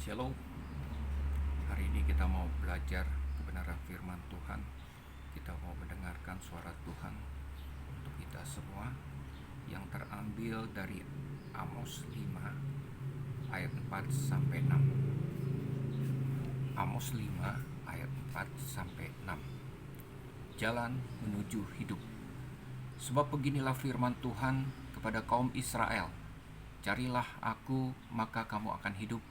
Shalom. Hari ini kita mau belajar kebenaran firman Tuhan. Kita mau mendengarkan suara Tuhan untuk kita semua yang terambil dari Amos 5 ayat 4 sampai 6. Amos 5 ayat 4 sampai 6. Jalan menuju hidup. Sebab beginilah firman Tuhan kepada kaum Israel. Carilah aku, maka kamu akan hidup.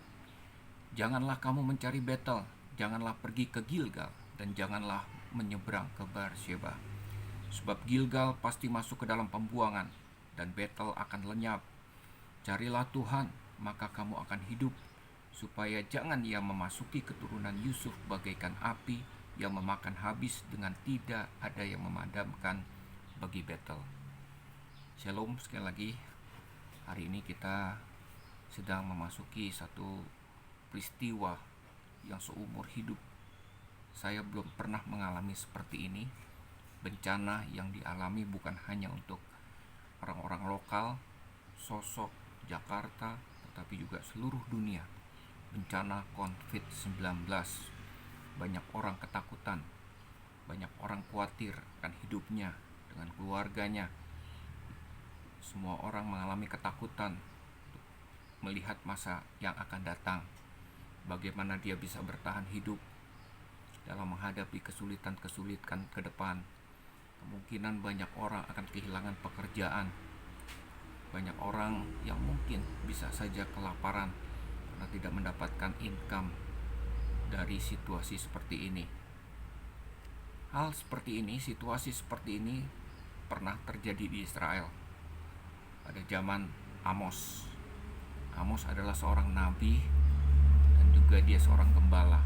Janganlah kamu mencari Betel, janganlah pergi ke Gilgal, dan janganlah menyeberang ke Beersheba. Sebab Gilgal pasti masuk ke dalam pembuangan, dan Betel akan lenyap. Carilah Tuhan, maka kamu akan hidup, supaya jangan ia memasuki keturunan Yusuf bagaikan api yang memakan habis dengan tidak ada yang memadamkan bagi Betel. Shalom sekali lagi. Hari ini kita sedang memasuki satu peristiwa yang seumur hidup saya belum pernah mengalami seperti ini. Bencana yang dialami bukan hanya untuk orang-orang lokal, sosok Jakarta, tetapi juga seluruh dunia. Bencana COVID-19. Banyak orang ketakutan, banyak orang khawatir akan hidupnya dengan keluarganya. Semua orang mengalami ketakutan melihat masa yang akan datang. Bagaimana dia bisa bertahan hidup dalam menghadapi kesulitan-kesulitan ke depan. Kemungkinan banyak orang akan kehilangan pekerjaan. Banyak orang yang mungkin bisa saja kelaparan karena tidak mendapatkan income dari situasi seperti ini. Hal seperti ini, situasi seperti ini pernah terjadi di Israel pada zaman Amos. Amos adalah seorang nabi dan juga dia seorang gembala.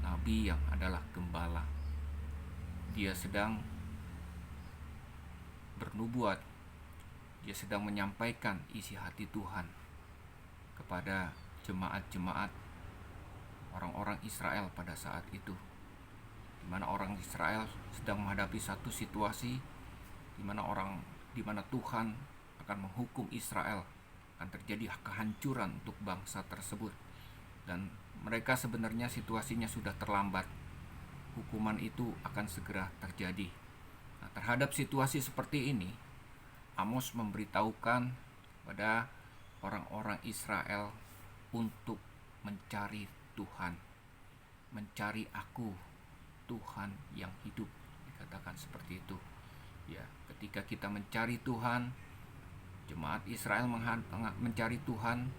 Nabi yang adalah gembala. Dia sedang bernubuat. Dia sedang menyampaikan isi hati Tuhan kepada jemaat-jemaat orang-orang Israel pada saat itu, di mana orang Israel sedang menghadapi satu situasi di mana Tuhan akan menghukum Israel, akan terjadi kehancuran untuk bangsa tersebut. Dan mereka sebenarnya situasinya sudah terlambat. Hukuman itu akan segera terjadi. Nah, terhadap situasi seperti ini, Amos memberitahukan pada orang-orang Israel untuk mencari Tuhan. Mencari aku, Tuhan yang hidup. Dikatakan seperti itu. Ya, ketika kita mencari Tuhan, jemaat Israel mencari Tuhan,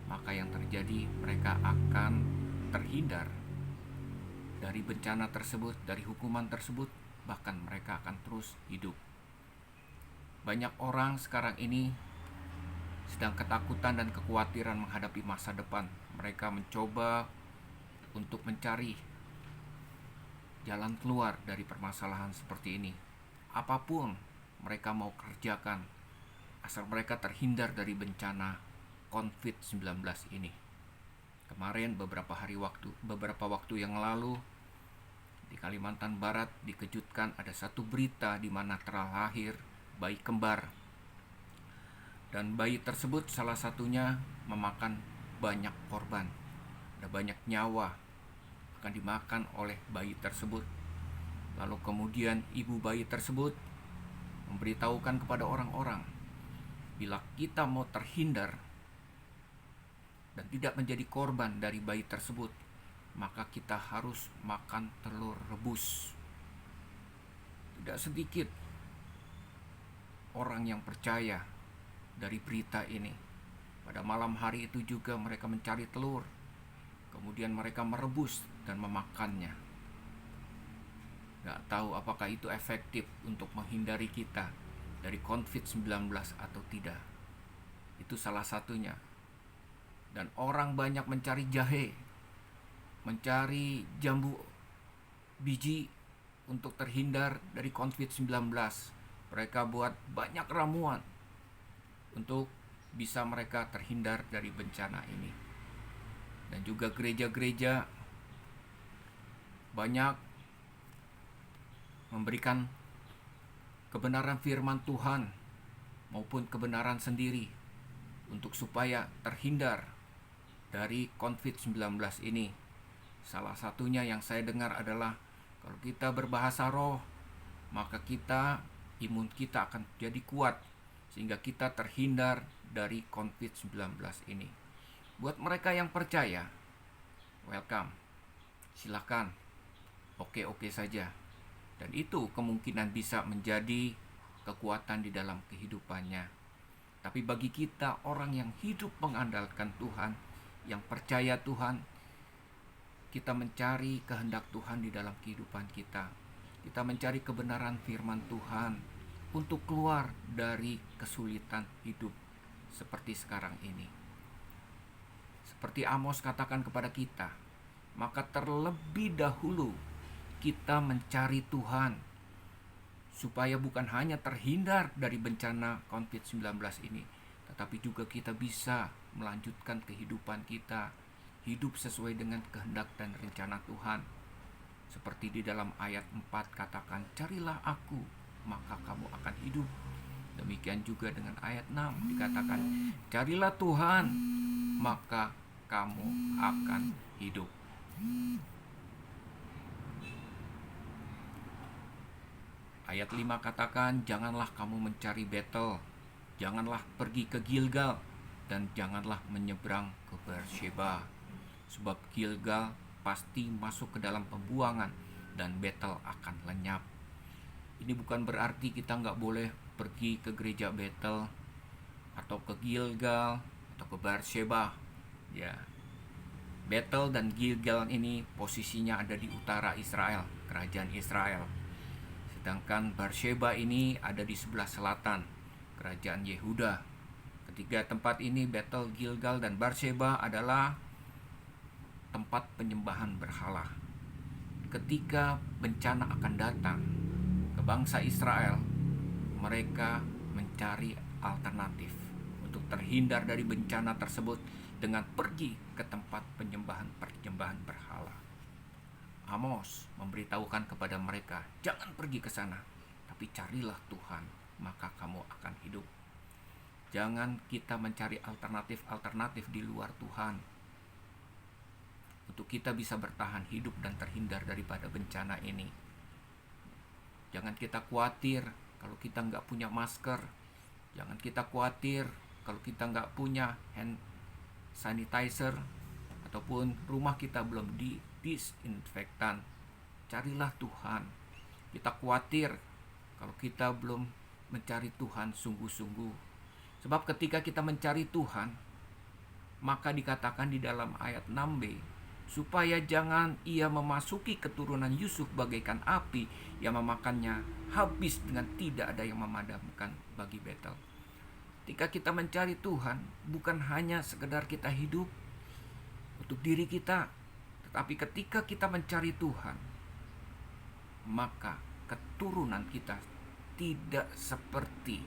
maka yang terjadi mereka akan terhindar dari bencana tersebut, dari hukuman tersebut, bahkan mereka akan terus hidup. Banyak orang sekarang ini sedang ketakutan dan kekhawatiran menghadapi masa depan. Mereka mencoba untuk mencari jalan keluar dari permasalahan seperti ini. Apapun mereka mau kerjakan, asal mereka terhindar dari bencana COVID-19 ini. Kemarin beberapa waktu yang lalu di Kalimantan Barat dikejutkan ada satu berita di mana telah lahir bayi kembar. Dan bayi tersebut salah satunya memakan banyak korban. Ada banyak nyawa akan dimakan oleh bayi tersebut. Lalu kemudian ibu bayi tersebut memberitahukan kepada orang-orang, bila kita mau terhindar dan tidak menjadi korban dari bayi tersebut, maka kita harus makan telur rebus. Tidak sedikit orang yang percaya dari berita ini. Pada malam hari itu juga mereka mencari telur, kemudian mereka merebus dan memakannya. Gak tahu apakah itu efektif untuk menghindari kita dari COVID-19 atau tidak. Itu salah satunya. Dan orang banyak mencari jahe, mencari jambu biji untuk terhindar dari COVID-19. Mereka buat banyak ramuan untuk bisa mereka terhindar dari bencana ini. Dan juga gereja-gereja banyak memberikan kebenaran firman Tuhan maupun kebenaran sendiri untuk supaya terhindar dari COVID-19 ini. Salah satunya yang saya dengar adalah kalau kita berbahasa roh, maka imun kita akan jadi kuat sehingga kita terhindar dari COVID-19 ini. Buat mereka yang percaya, welcome. Silakan. Oke-oke saja. Dan itu kemungkinan bisa menjadi kekuatan di dalam kehidupannya. Tapi bagi kita orang yang hidup mengandalkan Tuhan, yang percaya Tuhan, kita mencari kehendak Tuhan di dalam kehidupan kita. Kita mencari kebenaran firman Tuhan untuk keluar dari kesulitan hidup seperti sekarang ini. Seperti Amos katakan kepada kita, maka terlebih dahulu kita mencari Tuhan supaya bukan hanya terhindar dari bencana COVID-19 ini, tetapi juga kita bisa melanjutkan kehidupan kita, hidup sesuai dengan kehendak dan rencana Tuhan. Seperti di dalam ayat 4 katakan, carilah aku, maka kamu akan hidup. Demikian juga dengan ayat 6 dikatakan, carilah Tuhan, maka kamu akan hidup. Ayat 5 katakan, janganlah kamu mencari Betel, janganlah pergi ke Gilgal, dan janganlah menyeberang ke Beersheba. Sebab Gilgal pasti masuk ke dalam pembuangan, dan Betel akan lenyap. Ini bukan berarti kita nggak boleh pergi ke gereja Betel, atau ke Gilgal, atau ke Beersheba. Ya, Betel dan Gilgal ini posisinya ada di utara Israel, kerajaan Israel. Sedangkan Beersheba ini ada di sebelah selatan, kerajaan Yehuda. Ketiga tempat ini, Betel, Gilgal, dan Beersheba adalah tempat penyembahan berhala. Ketika bencana akan datang ke bangsa Israel, mereka mencari alternatif untuk terhindar dari bencana tersebut dengan pergi ke tempat penyembahan berhala. Amos memberitahukan kepada mereka, jangan pergi ke sana, tapi carilah Tuhan, maka kamu akan hidup. Jangan kita mencari alternatif di luar Tuhan untuk kita bisa bertahan hidup dan terhindar daripada bencana ini. Jangan kita khawatir kalau kita nggak punya masker. Jangan kita khawatir kalau kita nggak punya hand sanitizer, ataupun rumah kita belum disinfektan. Carilah Tuhan. Kita khawatir kalau kita belum mencari Tuhan sungguh-sungguh. Sebab ketika kita mencari Tuhan, maka dikatakan di dalam ayat 6b, supaya jangan ia memasuki keturunan Yusuf bagaikan api yang memakannya habis dengan tidak ada yang memadamkan bagi Betel. Ketika kita mencari Tuhan, bukan hanya sekedar kita hidup untuk diri kita, tetapi ketika kita mencari Tuhan, maka keturunan kita tidak seperti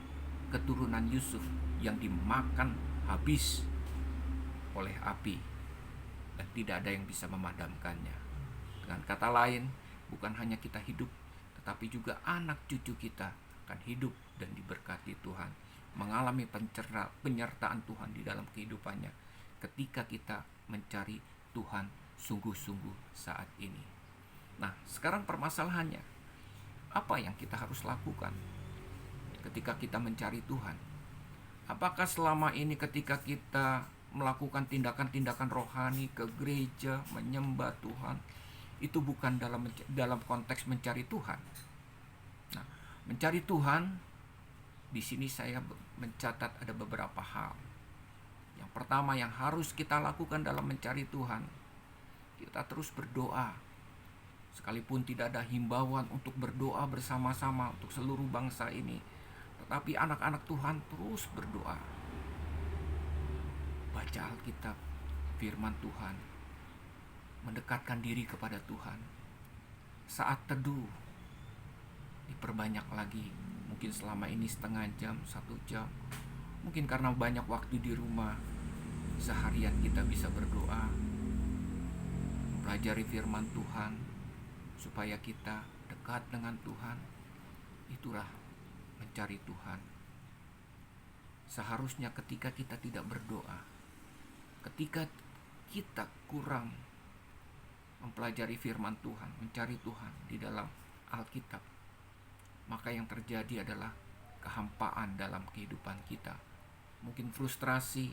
keturunan Yusuf yang dimakan habis oleh api dan tidak ada yang bisa memadamkannya. Dengan kata lain, bukan hanya kita hidup, tetapi juga anak cucu kita akan hidup dan diberkati Tuhan, mengalami penyertaan Tuhan di dalam kehidupannya ketika kita mencari Tuhan sungguh-sungguh saat ini. Nah, sekarang permasalahannya, apa yang kita harus lakukan ketika kita mencari Tuhan? Apakah selama ini ketika kita melakukan tindakan-tindakan rohani ke gereja, menyembah Tuhan, itu bukan dalam konteks mencari Tuhan? Nah, mencari Tuhan, di sini saya mencatat ada beberapa hal. Yang pertama yang harus kita lakukan dalam mencari Tuhan, kita terus berdoa. Sekalipun tidak ada himbauan untuk berdoa bersama-sama untuk seluruh bangsa ini, tetapi anak-anak Tuhan terus berdoa. Baca Alkitab, firman Tuhan, mendekatkan diri kepada Tuhan. Saat teduh, diperbanyak lagi. Mungkin selama ini setengah jam, 1 jam. Mungkin karena banyak waktu di rumah, seharian kita bisa berdoa, mempelajari firman Tuhan, supaya kita dekat dengan Tuhan. Itulah mencari Tuhan. Seharusnya ketika kita tidak berdoa, ketika kita kurang mempelajari firman Tuhan, mencari Tuhan di dalam Alkitab, maka yang terjadi adalah kehampaan dalam kehidupan kita. Mungkin frustrasi,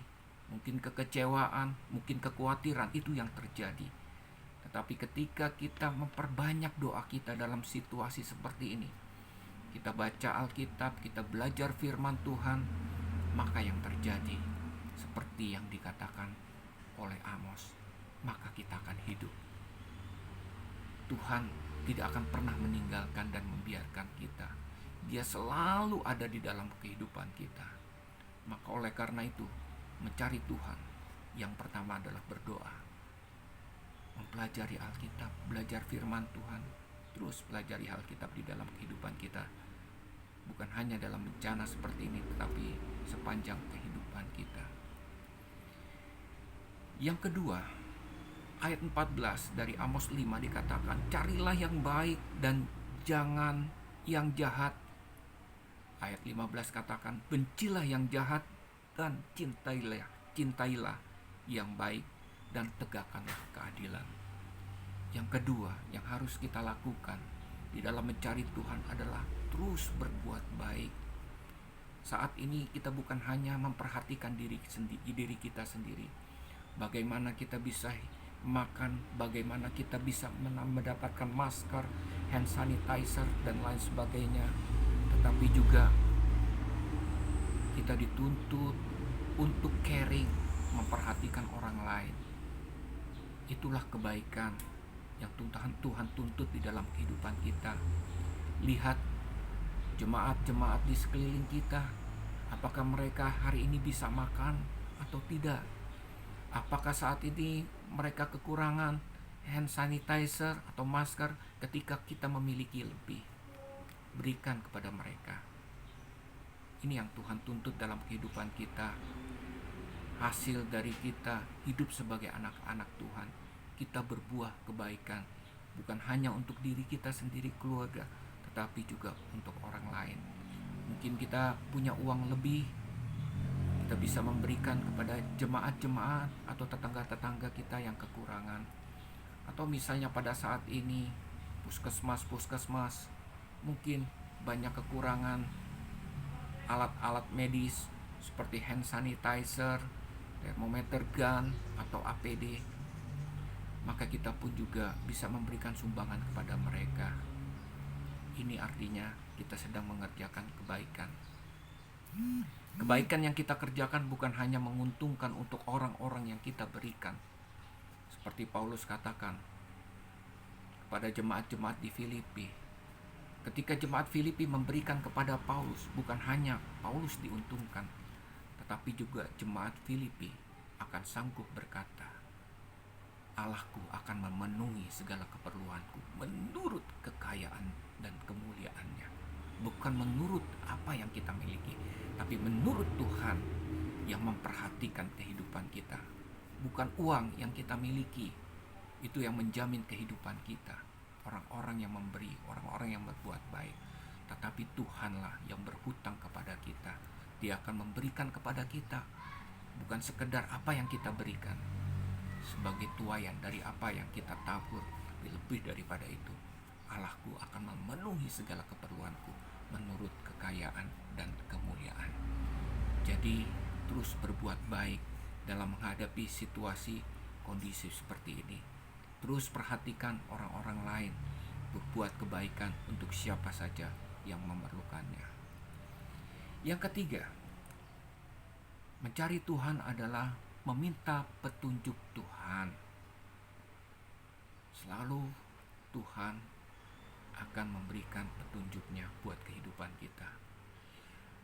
mungkin kekecewaan, mungkin kekhawatiran, itu yang terjadi. Tetapi ketika kita memperbanyak doa kita dalam situasi seperti ini, kita baca Alkitab, kita belajar firman Tuhan, maka yang terjadi seperti yang dikatakan oleh Amos, maka kita akan hidup. Tuhan tidak akan pernah meninggalkan dan membiarkan kita. Dia selalu ada di dalam kehidupan kita. Maka oleh karena itu, mencari Tuhan yang pertama adalah berdoa, mempelajari Alkitab, belajar firman Tuhan, terus pelajari Alkitab di dalam kehidupan kita. Bukan hanya dalam bencana seperti ini, tetapi sepanjang kehidupan kita. Yang kedua, ayat 14 dari Amos 5 dikatakan, carilah yang baik dan jangan yang jahat. Ayat 15 katakan, bencilah yang jahat dan cintailah yang baik dan tegakkanlah keadilan. Yang kedua yang harus kita lakukan di dalam mencari Tuhan adalah terus berbuat baik. Saat ini kita bukan hanya memperhatikan diri kita sendiri, bagaimana kita bisa makan, bagaimana kita bisa mendapatkan masker, hand sanitizer, dan lain sebagainya. Tetapi juga kita dituntut untuk caring, memperhatikan orang lain. Itulah kebaikan yang Tuhan tuntut di dalam kehidupan kita. Lihat jemaat-jemaat di sekeliling kita, apakah mereka hari ini bisa makan atau tidak? Apakah saat ini mereka kekurangan hand sanitizer atau masker ketika kita memiliki lebih? Berikan kepada mereka. Ini yang Tuhan tuntut dalam kehidupan kita. Hasil dari kita hidup sebagai anak-anak Tuhan, kita berbuah kebaikan, bukan hanya untuk diri kita sendiri, keluarga, tetapi juga untuk orang lain. Mungkin kita punya uang lebih, kita bisa memberikan kepada jemaat-jemaat atau tetangga-tetangga kita yang kekurangan. Atau misalnya pada saat ini puskesmas mungkin banyak kekurangan alat-alat medis seperti hand sanitizer, termometer gun, atau APD. Maka kita pun juga bisa memberikan sumbangan kepada mereka. Ini artinya kita sedang mengerjakan kebaikan. Kebaikan yang kita kerjakan bukan hanya menguntungkan untuk orang-orang yang kita berikan. Seperti Paulus katakan kepada jemaat-jemaat di Filipi. Ketika jemaat Filipi memberikan kepada Paulus, bukan hanya Paulus diuntungkan, tetapi juga jemaat Filipi akan sanggup berkata, Allahku akan memenuhi segala keperluanku menurut kekayaan dan kemuliaannya. Bukan menurut apa yang kita miliki, tapi menurut Tuhan yang memperhatikan kehidupan kita. Bukan uang yang kita miliki, itu yang menjamin kehidupan kita. Orang-orang yang memberi, orang-orang yang berbuat baik. Tetapi Tuhanlah yang berhutang kepada kita. Dia akan memberikan kepada kita, bukan sekedar apa yang kita berikan, sebagai tuaian dari apa yang kita tabur. Lebih daripada itu, Allahku akan memenuhi segala keperluanku menurut kekayaan dan kemuliaan. Jadi terus berbuat baik dalam menghadapi situasi kondisi seperti ini. Terus perhatikan orang-orang lain, berbuat kebaikan untuk siapa saja yang memerlukannya. Yang ketiga, mencari Tuhan adalah meminta petunjuk Tuhan. Selalu Tuhan akan memberikan petunjuknya buat kehidupan kita.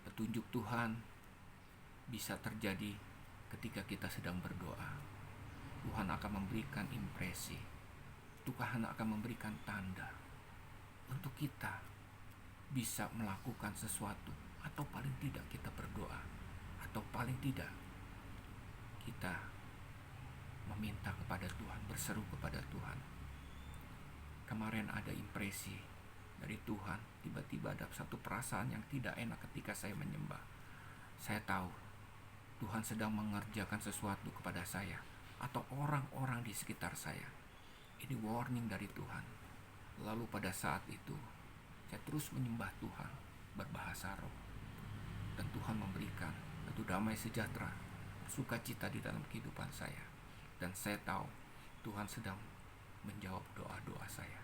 Petunjuk Tuhan bisa terjadi ketika kita sedang berdoa. Tuhan akan memberikan impresi, Tuhan akan memberikan tanda untuk kita bisa melakukan sesuatu, atau paling tidak kita berdoa, atau paling tidak kita meminta kepada Tuhan, berseru kepada Tuhan. Kemarin ada impresi dari Tuhan, tiba-tiba ada satu perasaan yang tidak enak ketika saya menyembah. Saya tahu Tuhan sedang mengerjakan sesuatu kepada saya, atau orang-orang di sekitar saya. Ini warning dari Tuhan. Lalu pada saat itu saya terus menyembah Tuhan, berbahasa roh, dan Tuhan memberikan satu damai sejahtera, sukacita di dalam kehidupan saya. Dan saya tahu Tuhan sedang menjawab doa-doa saya.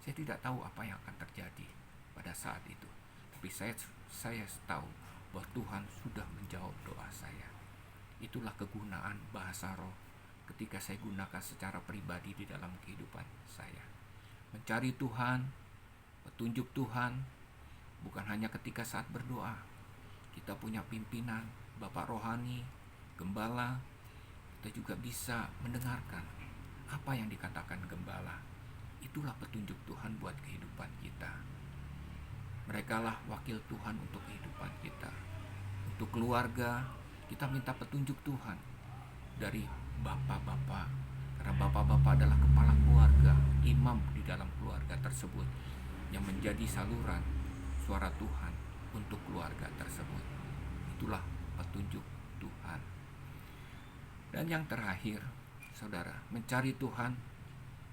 Saya tidak tahu apa yang akan terjadi pada saat itu, tapi saya tahu bahwa Tuhan sudah menjawab doa saya. Itulah kegunaan bahasa roh ketika saya gunakan secara pribadi di dalam kehidupan saya. Mencari Tuhan, petunjuk Tuhan, bukan hanya ketika saat berdoa. Kita punya pimpinan, Bapak Rohani, Gembala. Kita juga bisa mendengarkan apa yang dikatakan Gembala. Itulah petunjuk Tuhan buat kehidupan kita. Merekalah wakil Tuhan untuk kehidupan kita. Untuk keluarga, kita minta petunjuk Tuhan dari bapak-bapak. Karena bapak-bapak adalah kepala keluarga, imam di dalam keluarga tersebut, yang menjadi saluran suara Tuhan untuk keluarga tersebut. Itulah petunjuk Tuhan. Dan yang terakhir, saudara, mencari Tuhan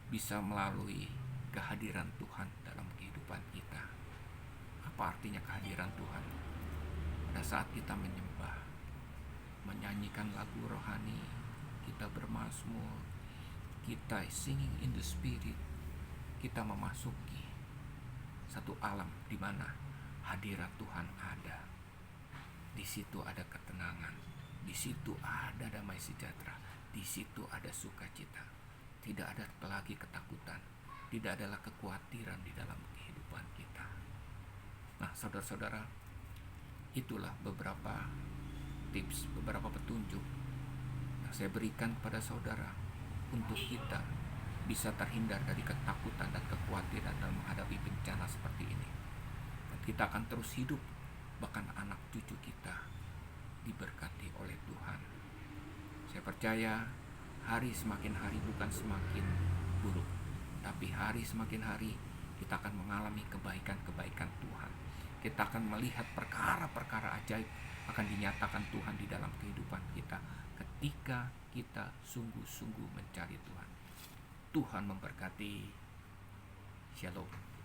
bisa melalui kehadiran Tuhan dalam kehidupan kita. Apa artinya kehadiran Tuhan? Pada saat kita menyembah, menyanyikan lagu rohani, kita bermazmur, kita singing in the spirit, kita memasuki satu alam di mana hadirat Tuhan ada. Di situ ada ketenangan, di situ ada damai sejahtera, di situ ada sukacita. Tidak ada lagi ketakutan, tidak ada lagi kekhawatiran di dalam kehidupan kita. Nah, saudara-saudara, itulah beberapa tips, beberapa petunjuk yang saya berikan pada saudara untuk kita bisa terhindar dari ketakutan dan kekhawatiran dalam menghadapi bencana seperti ini. Dan kita akan terus hidup, bahkan anak cucu kita diberkati oleh Tuhan. Saya percaya hari semakin hari bukan semakin buruk, tapi hari semakin hari kita akan mengalami kebaikan-kebaikan Tuhan. Kita akan melihat perkara-perkara ajaib akan dinyatakan Tuhan di dalam kehidupan kita ketika kita sungguh-sungguh mencari Tuhan. Tuhan memberkati. Shalom.